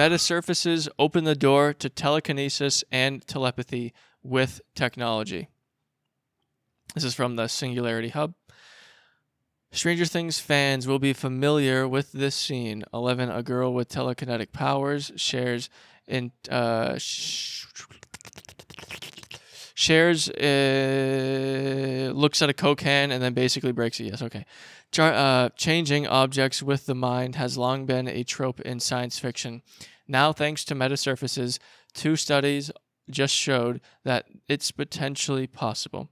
Metasurfaces open the door to telekinesis and telepathy with technology. This is from the Singularity Hub. Stranger Things fans will be familiar with this scene. 11, a girl with telekinetic powers, looks at a Coke can and then basically breaks it. Yes, okay. Changing objects with the mind has long been a trope in science fiction. Now, thanks to Metasurfaces, 2 studies just showed that it's potentially possible.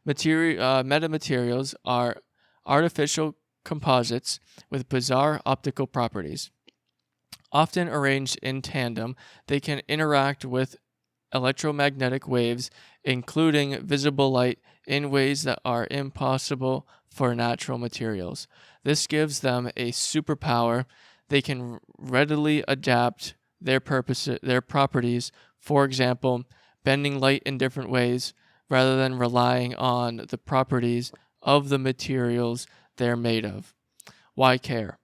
Metamaterials are artificial composites with bizarre optical properties. Often arranged in tandem, they can interact with electromagnetic waves, including visible light, in ways that are impossible for natural materials. This gives them a superpower. They can readily adapt their properties, for example, bending light in different ways, rather than relying on the properties of the materials they're made of. Why care?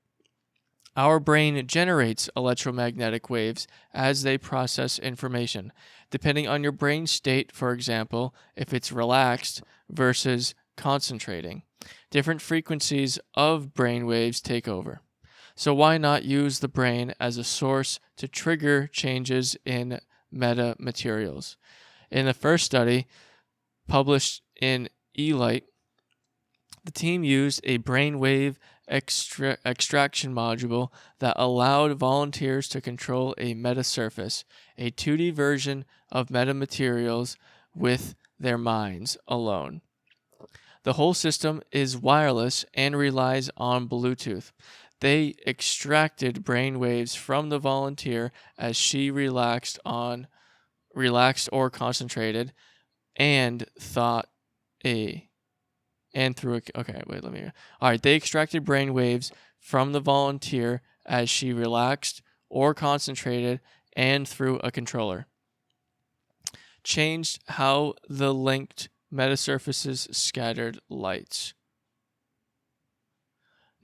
Our brain generates electromagnetic waves as they process information. Depending on your brain state, for example, if it's relaxed versus concentrating, different frequencies of brain waves take over. So why not use the brain as a source to trigger changes in metamaterials? In the first study, published in eLight, the team used a brainwave extraction module that allowed volunteers to control a metasurface, a 2D version of metamaterials with their minds alone. The whole system is wireless and relies on Bluetooth. They extracted brainwaves from the volunteer as she relaxed or concentrated, and they extracted brain waves from the volunteer as she relaxed or concentrated and through a controller. Changed how the linked metasurfaces scattered lights.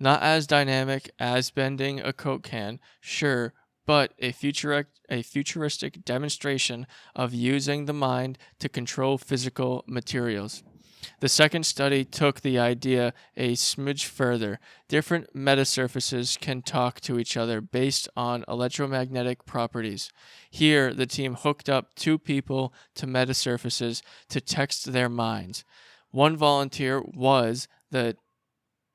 Not as dynamic as bending a Coke can, sure, but a futuristic demonstration of using the mind to control physical materials. The second study took the idea a smidge further. Different metasurfaces can talk to each other based on electromagnetic properties. Here, the team hooked up 2 people to metasurfaces to text their minds. One volunteer was the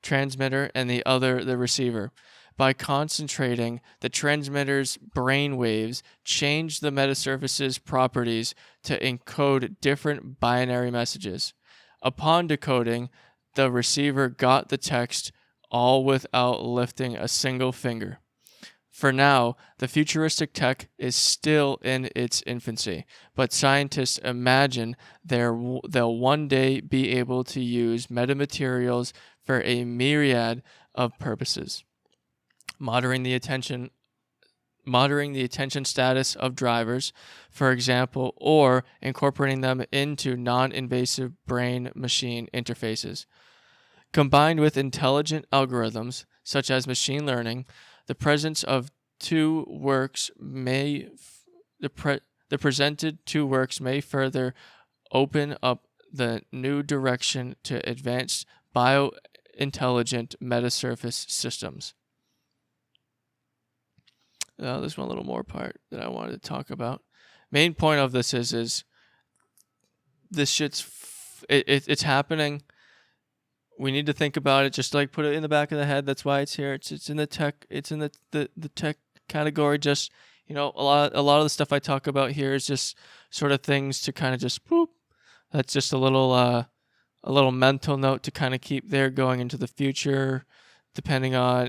transmitter and the other the receiver. By concentrating, the transmitter's brain waves changed the metasurface's properties to encode different binary messages. Upon decoding, the receiver got the text all without lifting a single finger. For now, the futuristic tech is still in its infancy, but scientists imagine they'll one day be able to use metamaterials for a myriad of purposes. Monitoring the attention status of drivers, for example, or incorporating them into non-invasive brain-machine interfaces. Combined with intelligent algorithms, such as machine learning, the presented 2 works may further open up the new direction to advanced biointelligent metasurface systems. There's one little more part that I wanted to talk about. Main point of this is this shit's it's happening. We need to think about it. Just like put it in the back of the head. That's why it's here. It's in the tech. It's in the tech category. Just a lot of the stuff I talk about here is just sort of things to kind of just poop. That's just a little mental note to kind of keep there going into the future. Depending on,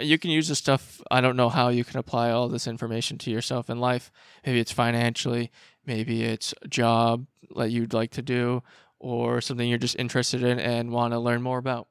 you can use this stuff. I don't know how you can apply all this information to yourself in life. Maybe it's financially, maybe it's a job that you'd like to do, or something you're just interested in and want to learn more about.